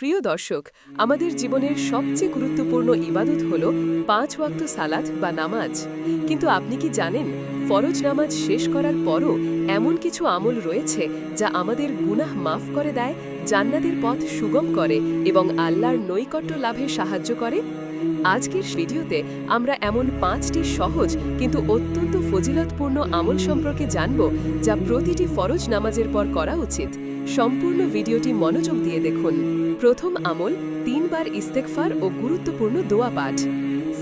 প্রিয় দর্শক, আমাদের জীবনের সবচেয়ে গুরুত্বপূর্ণ ইবাদত হল ৫ ওয়াক্ত সালাত বা নামাজ। কিন্তু আপনি কি জানেন, ফরজ নামাজ শেষ করার পরও এমন কিছু আমল রয়েছে যা আমাদের গুনাহ মাফ করে দেয়, জান্নাতের পথ সুগম করে এবং আল্লাহর নৈকট্য লাভে সাহায্য করে? আজকের ভিডিওতে আমরা এমন ৫টি সহজ কিন্তু অত্যন্ত ফজিলতপূর্ণ আমল সম্পর্কে জানব যা প্রতিটি ফরজ নামাজের পর করা উচিত। সম্পূর্ণ ভিডিওটি মনোযোগ দিয়ে দেখুন। প্রথম আমল, ৩ বার ইস্তেগফার ও গুরুত্বপূর্ণ দোয়া পাঠ।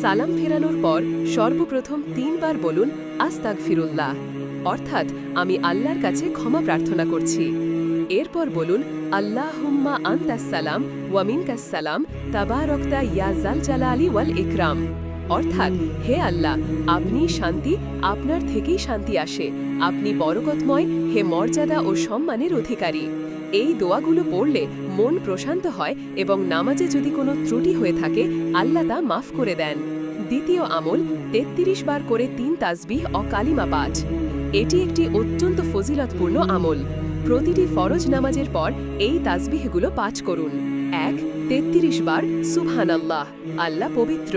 সালাম ফেরানোর পর সর্বপ্রথম ৩ বার বলুন আস্তাগফিরুল্লাহ, অর্থাৎ আমি আল্লাহর কাছে ক্ষমা প্রার্থনা করছি। এরপর বলুন আল্লাহুম্মা আনতাস সালাম ওয়া মিনকাস সালাম তাবারাকতা ইয়া যাল জালালি ওয়াল ইকরাম, অর্থাৎ হে আল্লাহ, আপনি শান্তি, আপনার থেকেই শান্তি আসে, আপনি বরকতময়, হে মর্যাদা ও সম্মানের অধিকারী। এই দোয়াগুলো পড়লে মন প্রশান্ত হয় এবং নামাজে যদি কোনো ত্রুটি হয়ে থাকে আল্লাহ তা মাফ করে দেন। দ্বিতীয় আমল, ৩৩ বার করে ৩ তাসবিহ ও কালিমা পাঠ। এটি একটি অত্যন্ত ফজিলতপূর্ণ আমল। প্রতিটি ফরজ নামাজের পর এই তাসবিহগুলো পাঠ করুন। ১. ৩৩ বার সুবহানাল্লাহ, আল্লাহ পবিত্র।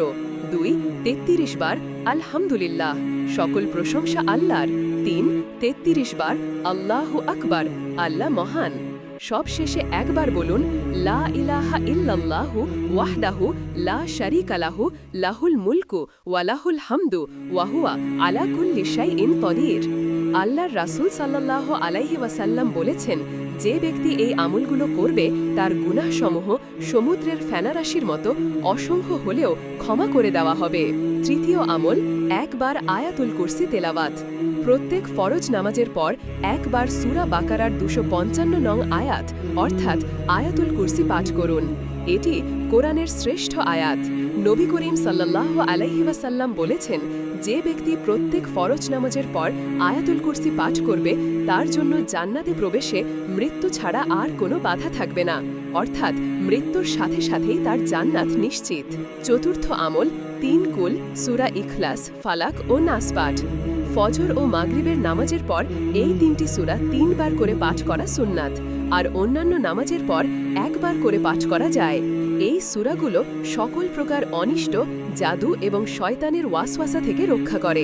২. ৩৩ বার আলহামদুলিল্লাহ, সকল প্রশংসা আল্লাহর। ৩. ৩৩ বার আল্লাহু আকবার, আল্লাহ মহান। সবশেষে একবার বলুন লা ইলাহা ইল্লাল্লাহু ওয়াহদাহু লা শারীকা লাহু লাহুল মুলকু ওয়া লাহুল হামদু ওয়া হুয়া আলা কুল্লি শাইইন কদির। আল্লাহর রাসূল সাল্লাল্লাহু আলাইহি ওয়াসাল্লাম বলেছেন, যে ব্যক্তি এই আমলগুলো করবে তার গুনাহসমূহ সমুদ্রের ফেনারাশির মতো অসংখ্য হলেও ক্ষমা করে দেওয়া হবে। তৃতীয় আমল, ১ বার আয়াতুল কুরসি তেলাওয়াত। প্রত্যেক ফরজ নামাজের পর একবার সূরা বাকারার ২৫৫ নং আয়াত অর্থাৎ আয়াতুল কুরসি পাঠ করুন। এটি কোরআনের শ্রেষ্ঠ আয়াত। নবী করিম সাল্লাল্লাহু আলাইহি ওয়াসাল্লাম বলেছেন, যে ব্যক্তি প্রত্যেক ফরজ নামাজের পর আয়াতুল কুরসি পাঠ করবে তার জন্য জান্নাতে প্রবেশে মৃত্যু ছাড়া আর কোনো বাধা থাকবে না, অর্থাৎ মৃত্যুর সাথে সাথেই তার জান্নাত নিশ্চিত। চতুর্থ আমল, ৩ কুল, সূরা ইখলাস, ফালাক ও নাস পাঠ। ফজর ও মাগরিবের নামাজের পর এই ৩টি সূরা ৩ বার করে পাঠ করা সুন্নাত, আর অন্যান্য নামাজের পর একবার করে পাঠ করা যায়। এই সূরাগুলো সকল প্রকার অনিষ্ট, জাদু এবং শয়তানের ওয়াসওয়াসা থেকে রক্ষা করে।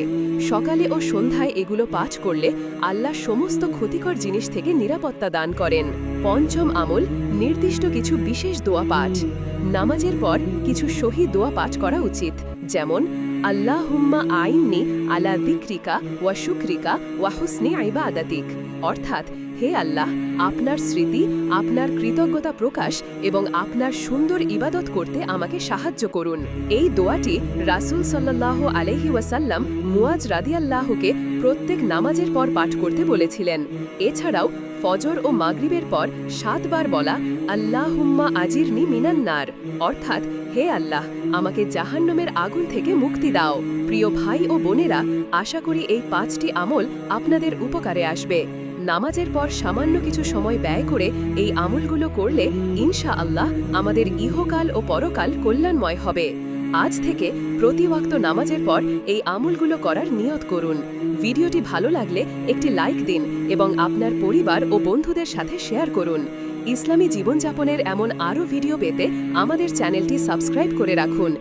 সকালে ও সন্ধ্যায় এগুলো পাঠ করলে আল্লাহ সমস্ত ক্ষতিকর জিনিস থেকে নিরাপত্তা দান করেন। পঞ্চম আমল, নির্দিষ্ট কিছু বিশেষ দোয়া পাঠ। নামাজের পর কিছু সহি দোয়া পাঠ করা উচিত, যেমন আল্লাহুম্মা আইন্নি আলা যিকরিকা ওয়া শুকরিকা ওয়া হুসনি ইবাদাতিক, অর্থাৎ হে আল্লাহ, আপনার স্মৃতি, আপনার কৃতজ্ঞতা প্রকাশ এবং আপনার সুন্দর ইবাদত করতে আমাকে সাহায্য করুন। এই দোয়াটি রাসূল সাল্লাল্লাহু আলাইহি ওয়াসাল্লাম মুয়াজ রাদিয়াল্লাহুকে প্রত্যেক নামাজের পর পাঠ করতে বলেছিলেন। এছাড়াও ফজর ও মাগরিবের পর ৭ বার বলা আল্লাহুম্মা আজিরনি মিনান নার, অর্থাৎ হে আল্লাহ, আমাকে জাহান্নামের আগুন থেকে মুক্তি দাও। প্রিয় ভাই ও বোনেরা, আশা করি এই ৫টি আমল আপনাদের উপকারে আসবে। নামাজের পর সামান্য কিছু সময় ব্যয় করে এই আমলগুলো করলে ইনশাআল্লাহ আমাদের ইহকাল ও পরকাল কল্যাণময় হবে। আজ থেকে প্রতি ওয়াক্ত নামাজের পর এই আমলগুলো করার নিয়ত করুন। ভিডিওটি ভালো লাগলে একটি লাইক দিন এবং আপনার পরিবার ও বন্ধুদের সাথে শেয়ার করুন। ইসলামী জীবনযাপনের এমন আরও ভিডিও পেতে আমাদের চ্যানেলটি সাবস্ক্রাইব করে রাখুন।